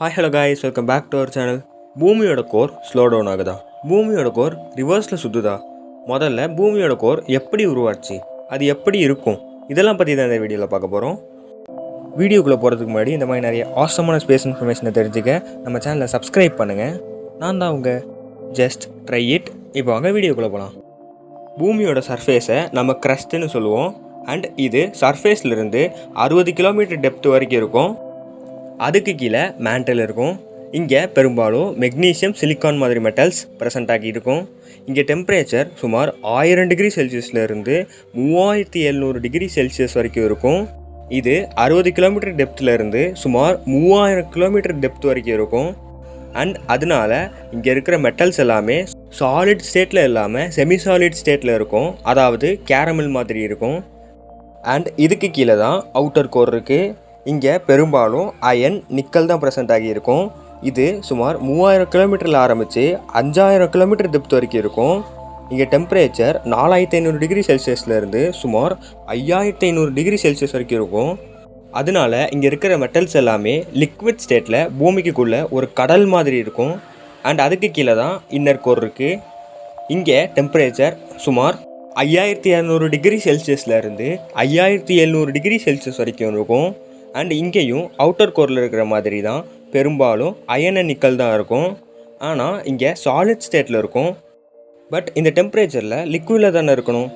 Hi hello guys, welcome back to our channel. பூமியோட core slow down ஆகுதா? பூமியோட core ரிவர்ஸில் சுற்றுதா? முதல்ல பூமியோட கோர் எப்படி உருவாச்சு, அது எப்படி இருக்கும், இதெல்லாம் பற்றி தான் இந்த வீடியோவில் பார்க்க போகிறோம். வீடியோக்குள்ளே போகிறதுக்கு முன்னாடி இந்த மாதிரி நிறைய ஆசமான ஸ்பேஸ் இன்ஃபர்மேஷனை தெரிஞ்சுக்க நம்ம சேனலை சப்ஸ்கிரைப் பண்ணுங்கள். நான் தான் அவங்க ஜஸ்ட் ட்ரை இட். இப்போ வாங்க வீடியோக்குள்ளே போகலாம். பூமியோட சர்ஃபேஸை நம்ம க்ரஸ்ட்டுன்னு சொல்லுவோம். அண்ட் இது சர்ஃபேஸ்லேருந்து 60 கிலோமீட்டர் டெப்த் வரைக்கும் இருக்கும். அதுக்கு கீழே மேண்டல் இருக்கும். இங்கே பெரும்பாலும் மெக்னீஷியம், சிலிக்கான் மாதிரி மெட்டல்ஸ் ப்ரெசென்ட் ஆகி இருக்கும். இங்கே டெம்பரேச்சர் சுமார் 1000 டிகிரி செல்சியஸ்லேருந்து 3700 டிகிரி செல்சியஸ் வரைக்கும் இருக்கும். இது 60 கிலோமீட்டர் டெப்த்லேருந்து சுமார் 3000 கிலோமீட்டர் டெப்த் வரைக்கும் இருக்கும். அண்ட் அதனால இங்கே இருக்கிற மெட்டல்ஸ் எல்லாமே சாலிட் ஸ்டேட்டில் இல்லாமல் செமி சாலிட் ஸ்டேட்டில் இருக்கும், அதாவது கேரமல் மாதிரி இருக்கும். அண்ட் இதுக்கு கீழே தான் அவுட்டர் கோர் இருக்குது. இங்கே பெரும்பாலும் அயன், நிக்கல் தான் ப்ரெசென்ட் ஆகியிருக்கும். இது சுமார் 3000 கிலோமீட்டரில் ஆரம்பித்து 5000 கிலோமீட்டர் டெப்த் வரைக்கும் இருக்கும். இங்கே டெம்பரேச்சர் 4500 டிகிரி செல்சியஸ்லேருந்து சுமார் 5500 டிகிரி செல்சியஸ் வரைக்கும் இருக்கும். அதனால இங்கே இருக்கிற மெட்டல்ஸ் எல்லாமே லிக்விட் ஸ்டேட்டில் பூமிக்குள்ளே ஒரு கடல் மாதிரி இருக்கும். அண்ட் அதுக்கு கீழே தான் இன்னர் கோர் இருக்குது. இங்கே டெம்பரேச்சர் சுமார் 5200 டிகிரி செல்சியஸ்லேருந்து 5700 டிகிரி செல்சியஸ் வரைக்கும் இருக்கும். அண்ட் இங்கேயும் அவுட்டர் கோரில் இருக்கிற மாதிரி தான் பெரும்பாலும் அயன் அண்ட் நிக்கல் தான் இருக்கும். ஆனால் இங்கே சாலிட் ஸ்டேட்டில் இருக்கும். பட் இந்த டெம்பரேச்சரில் லிக்விடில் தானே இருக்கணும்.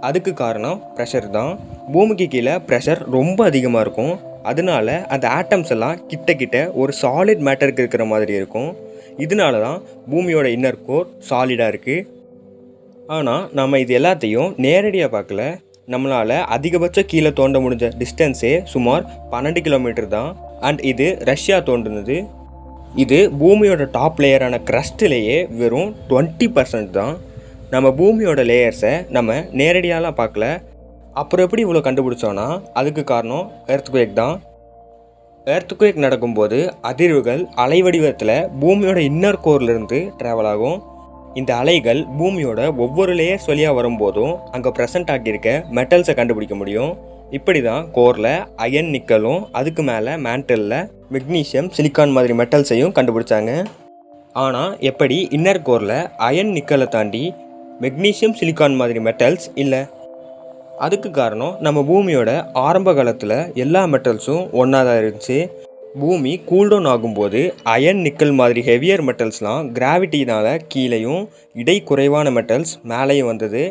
அதுக்கு காரணம் ப்ரெஷர் தான். பூமிக்கு கீழே ப்ரெஷர் ரொம்ப அதிகமாக இருக்கும். அதனால அந்த ஆட்டம்ஸ் எல்லாம் கிட்ட ஒரு சாலிட் மேட்டருக்கு இருக்கிற மாதிரி இருக்கும். இதனால தான் பூமியோட இன்னர் கோர் சாலிடாக இருக்குது. ஆனால் நம்ம இது எல்லாத்தையும் நேரடியாக பார்க்கல. நம்மளால் அதிகபட்சம் கீழே தோண்ட முடிஞ்ச டிஸ்டன்ஸே சுமார் 12 கிலோமீட்டர் தான். அண்ட் இது ரஷ்யா தோண்டுனது. இது பூமியோட டாப் லேயரான க்ரஸ்ட்லேயே வெறும் 20% தான். நம்ம பூமியோட லேயர்ஸை நம்ம நேரடியாலாம் பார்க்கல. அப்புறம் எப்படி இவ்வளோ கண்டுபிடிச்சோன்னா அதுக்கு காரணம் எர்த்குவேக் தான். எர்த்குவேக் நடக்கும்போது அதிர்வுகள் அலை வடிவத்தில் பூமியோட இன்னர் கோர்லேருந்து ட்ராவல் ஆகும். இந்த அலைகள் பூமியோட ஒவ்வொரு லேயர்ஸ் வழியாக வரும்போதும் அங்கே ப்ரெசென்ட் ஆகியிருக்க மெட்டல்ஸை கண்டுபிடிக்க முடியும். இப்படி தான் கோரில் அயன், நிக்கலும் அதுக்கு மேலே மேண்டலில் மெக்னீஷியம், சிலிக்கான் மாதிரி மெட்டல்ஸையும் கண்டுபிடிச்சாங்க. ஆனால் எப்படி இன்னர் கோரில் அயன், நிக்கலை தாண்டி மெக்னீஷியம், சிலிக்கான் மாதிரி மெட்டல்ஸ் இல்லை? அதுக்கு காரணம் நம்ம பூமியோட ஆரம்ப காலத்தில் எல்லா மெட்டல்ஸும் ஒன்றா தான் இருந்துச்சு. பூமி கூல்டவுன் ஆகும்போது அயன், நிக்கல் மாதிரி ஹெவியர் மெட்டல்ஸ்லாம் கிராவிட்டினால் கீழேயும் இடை குறைவான மெட்டல்ஸ் மேலேயும் வந்தது.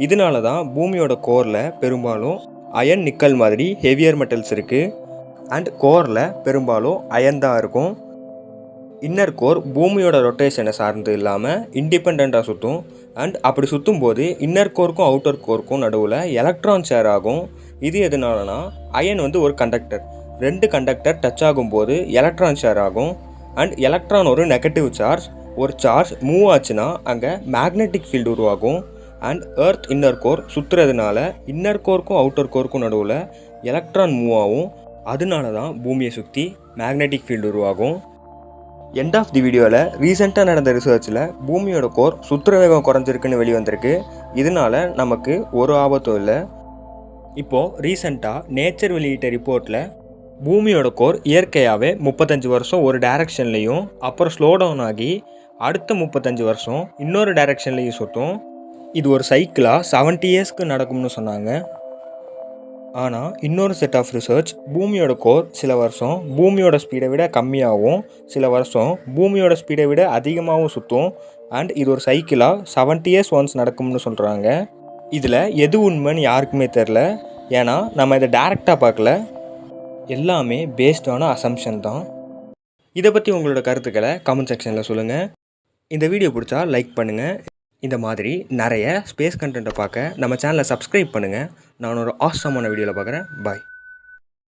இதனால தான் பூமியோட கோரில் பெரும்பாலும் அயன், நிக்கல் மாதிரி ஹெவியர் மெட்டல்ஸ் இருக்குது. அண்ட் கோரில் பெரும்பாலும் அயன் தான் இருக்கும். இன்னர் கோர் பூமியோட ரொட்டேஷனை சார்ந்து இல்லாமல் இண்டிபெண்ட்டாக சுற்றும். அண்ட் அப்படி சுற்றும் போது இன்னர் கோருக்கும் அவுட்டர் கோருக்கும் நடுவில் எலக்ட்ரான் ஷேர் ஆகும். இது எதனாலனா அயன் ஒரு கண்டக்டர். 2 கண்டக்டர் டச் ஆகும்போது எலக்ட்ரான் ஷேர் ஆகும். அண்ட் எலக்ட்ரான் ஒரு நெகட்டிவ் சார்ஜ். ஒரு சார்ஜ் மூவ் ஆச்சுன்னா அங்கே மேக்னெட்டிக் ஃபீல்டு உருவாகும். அண்ட் எர்த் இன்னர் கோர் சுற்றுறதுனால இன்னர் கோருக்கும் அவுட்டர் கோருக்கும் நடுவில் எலக்ட்ரான் மூவ் ஆகும். அதனால தான் பூமியை சுற்றி மேக்னெட்டிக் ஃபீல்டு உருவாகும். எண்ட் ஆஃப் தி வீடியோவில் ரீசெண்டாக நடந்த ரிசர்ச்சில் பூமியோட கோர் சுற்றுற வேகம் குறைஞ்சிருக்குன்னு வெளிவந்திருக்கு. இதனால நமக்கு ஒரு ஆபத்தும் இல்லை. இப்போது ரீசெண்டாக நேச்சர் வெளியிட்ட ரிப்போர்ட்டில் பூமியோட கோர் இயற்கையாகவே 35 வருஷம் ஒரு டைரக்ஷன்லேயும் அப்புறம் ஸ்லோ டவுன் ஆகி அடுத்த 35 வருஷம் இன்னொரு டைரக்ஷன்லேயும் சுற்றும். இது ஒரு சைக்கிளாக 70 இயர்ஸ்க்கு நடக்கும்னு சொன்னாங்க. ஆனால் இன்னொரு செட் ஆஃப் ரிசர்ச் பூமியோட கோர் சில வருஷம் பூமியோட ஸ்பீடை விட கம்மியாகவும் சில வருஷம் பூமியோட ஸ்பீடை விட அதிகமாகவும் சுற்றும். அண்ட் இது ஒரு சைக்கிளாக 70 இயர்ஸ் ஒன்ஸ் நடக்கும்னு சொல்கிறாங்க. இதில் எது உண்மைன்னு யாருக்குமே தெரில. ஏன்னா நம்ம இதை டைரெக்டாக பார்க்கல. எல்லாமே பேஸ்டான அசம்ஷன் தான். இதை பற்றி உங்களோட கருத்துக்களை கமெண்ட் செக்ஷனில் சொல்லுங்கள். இந்த வீடியோ பிடிச்சா லைக் பண்ணுங்கள். இந்த மாதிரி நிறைய ஸ்பேஸ் கண்டென்ட்டை பார்க்க நம்ம சேனலை சப்ஸ்கிரைப் பண்ணுங்கள். நான் ஒரு ஆசமான வீடியோவில் பார்க்குறேன். பாய்.